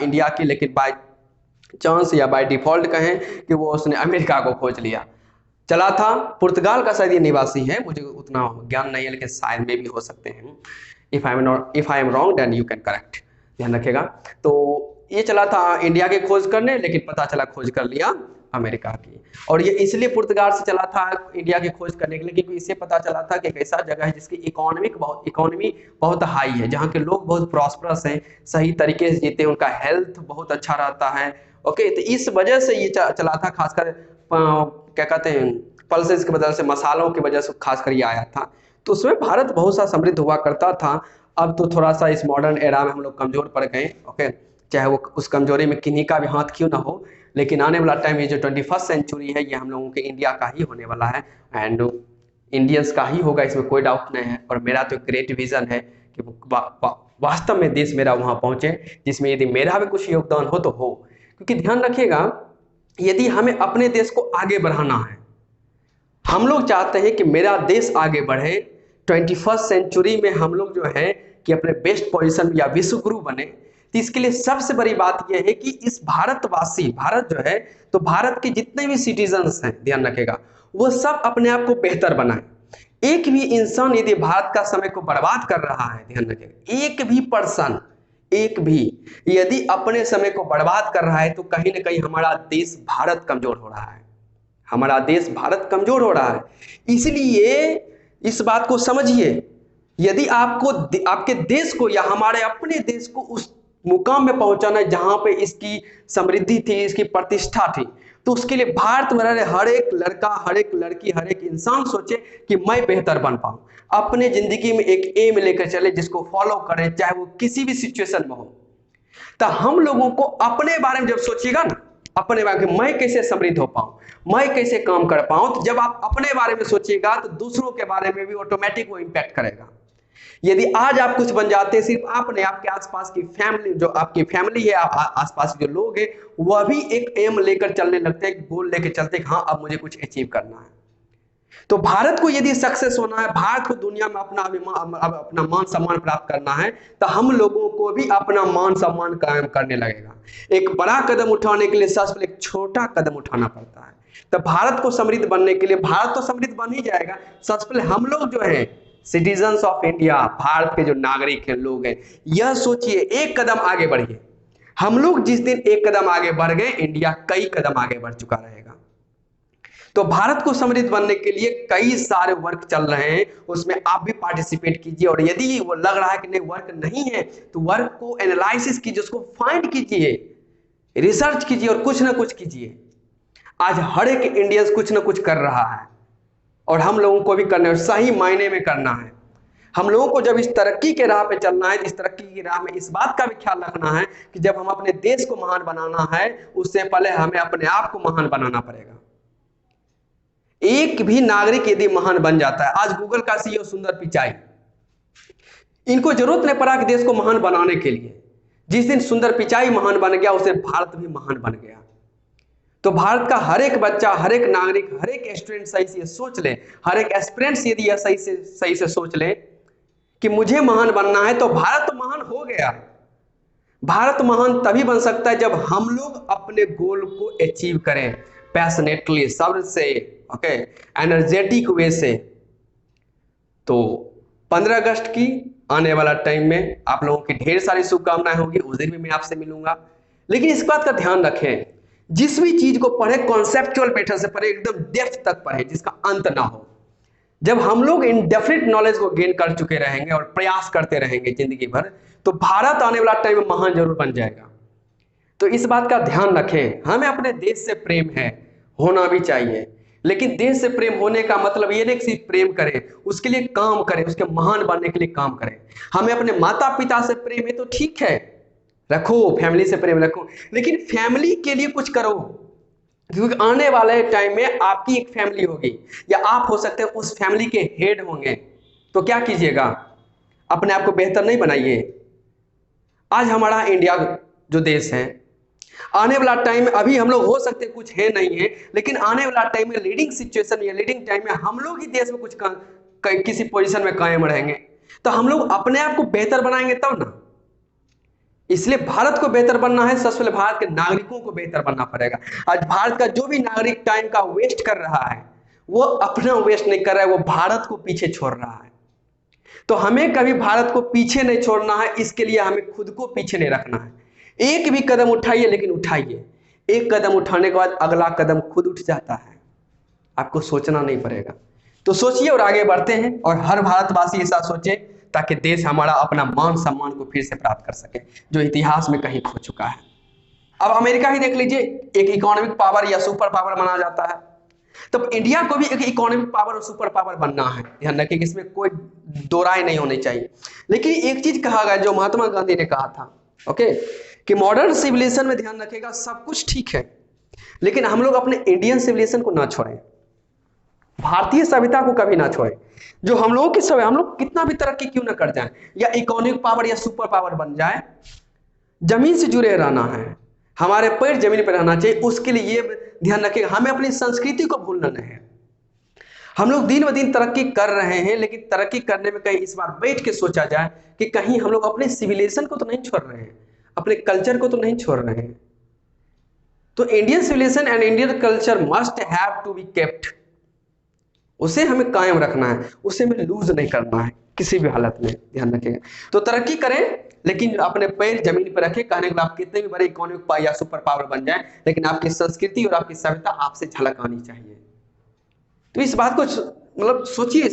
India की, लेकिन by chance या बाय डिफॉल्ट कहें कि वो उसने अमेरिका को खोज लिया। चला था, पुर्तगाल का शायद ये निवासी है, मुझे उतना ज्ञान नहीं है, लेकिन शायद में भी हो सकते हैं। If I am wrong then you can correct, ध्यान रखेगा। तो ये चला था इंडिया की खोज करने, लेकिन पता चला खोज कर लिया अमेरिका की। और ये इसलिए पुर्तगाल से चला था इंडिया की खोज करने के लिए, क्योंकि इससे पता चला था कि एक ऐसा जगह है जिसकी इकोनॉमी बहुत हाई है, जहाँ के लोग बहुत प्रॉस्परस हैं, सही तरीके से जीते हैं, उनका हेल्थ बहुत अच्छा रहता है। ओके, तो इस वजह से ये चला था, खासकर क्या कहते हैं, पल्सेस की वजह से, मसालों की वजह से खासकर ये आया था। तो उसमें भारत बहुत सा समृद्ध हुआ करता था। अब तो थोड़ा सा इस मॉडर्न एरा में हम लोग कमजोर पड़ गए। ओके, चाहे वो उस कमजोरी में किन्हीं का भी हाथ क्यों ना हो, लेकिन आने वाला टाइम, ये जो 21st सेंचुरी है, ये हम लोगों के इंडिया का ही होने वाला है, एंड इंडियंस का ही होगा, इसमें कोई डाउट नहीं है। और मेरा तो ग्रेट विजन है कि वास्तव में देश मेरा वहां पहुंचे, जिसमें यदि मेरा भी कुछ योगदान हो तो हो। क्योंकि ध्यान रखिएगा, यदि हमें अपने देश को आगे बढ़ाना है, हम लोग चाहते हैं कि मेरा देश आगे बढ़े, 21st सेंचुरी में हम लोग जो है कि अपने बेस्ट पोजीशन या विश्व गुरु बने, तो इसके लिए सबसे बड़ी बात यह है कि इस भारत जो है, तो भारत के जितने भी सिटीजन्स हैं, ध्यान रखेगा, वो सब अपने आप को बेहतर बनाए। एक भी इंसान यदि भारत का समय को बर्बाद कर रहा है, ध्यान रखेगा, एक भी यदि अपने समय को बर्बाद कर रहा है, तो कहीं ना कहीं हमारा देश भारत कमजोर हो रहा है, हमारा देश भारत कमजोर हो रहा है। इसलिए इस बात को समझिए, यदि आपको आपके देश को या हमारे अपने देश को उस मुकाम में पहुंचाना है जहां पे इसकी समृद्धि थी, इसकी प्रतिष्ठा थी, तो उसके लिए भारत में रह रहे हर एक लड़का, हर एक लड़की, हर एक इंसान सोचे कि मैं बेहतर बन पाऊं, अपने जिंदगी में एक एम लेकर चले, जिसको फॉलो करें, चाहे वो किसी भी सिचुएशन में हो। तो हम लोगों को अपने बारे में जब सोचिएगा ना, अपने बारे में मैं कैसे समृद्ध हो पाऊं, मैं कैसे काम कर पाऊं, तो जब आप अपने बारे में सोचिएगा तो दूसरों के बारे में भी ऑटोमेटिक वो इंपैक्ट करेगा। यदि आज आप कुछ बन जाते हैं, सिर्फ आपने, आपके आसपास की फैमिली, जो आपकी फैमिली है, आसपास के जो लोग हैं, वह भी एक एम लेकर चलने लगते हैं, गोल लेकर चलते हैं कि हाँ अब मुझे कुछ अचीव करना है। तो भारत को यदि सक्सेस होना है, भारत को दुनिया में अपना मान सम्मान प्राप्त करना है, तो हम लोगों को भी अपना मान सम्मान कायम करने लगेगा। एक बड़ा कदम उठाने के लिए सबसे पहले एक छोटा कदम उठाना पड़ता है। तो भारत को समृद्ध बनने के लिए, भारत तो समृद्ध बन ही जाएगा, सबसे पहले हम लोग जो है सिटीजन्स ऑफ इंडिया, भारत के जो नागरिक हैं, लोग हैं, यह सोचिए, एक कदम आगे बढ़िए। हम लोग जिस दिन एक कदम आगे बढ़ गए, इंडिया कई कदम आगे बढ़ चुका रहेगा। तो भारत को समृद्ध बनने के लिए कई सारे वर्क चल रहे हैं, उसमें आप भी पार्टिसिपेट कीजिए। और यदि वो लग रहा है कि नहीं वर्क नहीं है, तो वर्क को एनालिसिस कीजिए, उसको फाइंड कीजिए, रिसर्च कीजिए और कुछ ना कुछ कीजिए। आज हर एक इंडियंस कुछ ना कुछ कर रहा है, और हम लोगों को भी करना है, सही मायने में करना है। हम लोगों को जब इस तरक्की के राह पे चलना है, इस तरक्की की राह में इस बात का भी ख्याल रखना है कि जब हम अपने देश को महान बनाना है, उससे पहले हमें अपने आप को महान बनाना पड़ेगा। एक भी नागरिक यदि महान बन जाता है, आज गूगल का सीईओ सुंदर पिचाई, इनको जरूरत नहीं पड़ा कि देश को महान बनाने के लिए, जिस दिन सुंदर पिचाई महान बन गया, उस दिन भारत भी महान बन गया। तो भारत का हर एक बच्चा, हर एक नागरिक, हर एक स्टूडेंट सही से सोच ले, हर एक एस्पिरेंट्स यदि यह सही से सोच ले कि मुझे महान बनना है, तो भारत तो महान हो गया। भारत महान तभी बन सकता है जब हम लोग अपने गोल को अचीव करें, पैशनेटली, सब्र से, ओके, एनर्जेटिक वे से। तो 15 अगस्त की आने वाला टाइम में आप लोगों की ढेर सारी शुभकामनाएं होगी, उस दिन भी मैं आपसे मिलूंगा। लेकिन इस बात का ध्यान रखें, जिस भी चीज को पढ़े कॉन्सेप्चुअल मेथड से पढ़े, एकदम डेप्थ तक पढ़े, जिसका अंत ना हो। जब हम लोग इनडेफिनिट नॉलेज को गेन कर चुके रहेंगे और प्रयास करते रहेंगे जिंदगी भर, तो भारत आने वाला टाइम में महान जरूर बन जाएगा। तो इस बात का ध्यान रखें, हमें अपने देश से प्रेम है, होना भी चाहिए, लेकिन देश से प्रेम होने का मतलब ये नहीं कि सिर्फ प्रेम करें, उसके लिए काम करें, उसके महान बनने के लिए काम करें। हमें अपने माता पिता से प्रेम है तो ठीक है, रखो, फैमिली से प्रेम रखो, लेकिन फैमिली के लिए कुछ करो, क्योंकि आने वाले टाइम में आपकी एक फैमिली होगी, या आप हो सकते हैं उस फैमिली के हेड होंगे। तो क्या कीजिएगा, अपने आप को बेहतर नहीं बनाइए। आज हमारा इंडिया जो देश है, आने वाला टाइम में, अभी हम लोग हो सकते कुछ है नहीं है, लेकिन आने वाला टाइम में लीडिंग सिचुएशन या लीडिंग टाइम में हम लोग ही देश में कुछ किसी पोजीशन में कायम रहेंगे। तो हम लोग अपने आप को बेहतर बनाएंगे तब ना। इसलिए भारत को बेहतर बनना है, सबसे पहले भारत के नागरिकों को बेहतर बनना पड़ेगा। आज भारत का जो भी नागरिक टाइम का वेस्ट कर रहा है, वो अपना वेस्ट नहीं कर रहा है, वो भारत को पीछे छोड़ रहा है। तो हमें कभी भारत को पीछे नहीं छोड़ना है, इसके लिए हमें खुद को पीछे नहीं रखना है। एक भी कदम उठाइए, लेकिन उठाइए, एक कदम उठाने के बाद अगला कदम खुद उठ जाता है, आपको सोचना नहीं पड़ेगा। तो सोचिए और आगे बढ़ते हैं, और हर भारतवासी ऐसा सोचे ताकि देश हमारा अपना मान सम्मान को फिर से प्राप्त कर सके, जो इतिहास में कहीं खो चुका है। अब अमेरिका ही देख लीजिए, एक इकोनॉमिक पावर या सुपर पावर माना जाता है, तब इंडिया को भी एक इकोनॉमिक पावर और सुपर पावर बनना है। ध्यान रखिए, इसमें कोई दो राय नहीं होनी चाहिए। लेकिन एक चीज कहा गया जो महात्मा गांधी ने कहा था, ओके, कि मॉडर्न सिविलाइजेशन में ध्यान रखिएगा सब कुछ ठीक है, लेकिन हम लोग अपने इंडियन सिविलाइजेशन को ना छोड़ें, भारतीय सभ्यता को कभी ना छोड़ें। जो हम लोगों की सब, हम लोग कितना भी तरक्की क्यों ना कर जाए, या इकोनॉमिक पावर या सुपर पावर बन जाए, जमीन से जुड़े रहना है, हमारे पैर जमीन पर रहना चाहिए। उसके लिए ये ध्यान रखिएगा, हमें अपनी संस्कृति को भूलना नहीं है। हम लोग दिन ब दिन तरक्की कर रहे हैं, लेकिन तरक्की करने में कहीं इस बार बैठ के सोचा जाए कि कहीं हम लोग अपने सिविलाइजेशन को तो नहीं छोड़ रहे हैं, अपने कल्चर को तो नहीं छोड़ रहे हैं। तो Indian civilisation and Indian culture must have to be kept, उसे हमें कायम रखना है, उसे हमें लूज नहीं करना है किसी भी हालत में, ध्यान रखें। तो तरक्की करें, लेकिन अपने पैर जमीन पर रखें। कहने के बाद आप कितने भी बड़े इकोनॉमिक या सुपर पावर बन जाए, लेकिन आपकी संस्कृति और आपकी सभ्यता आपसे झलक आनी चाहिए। तो इस बात को मतलब सोचिए।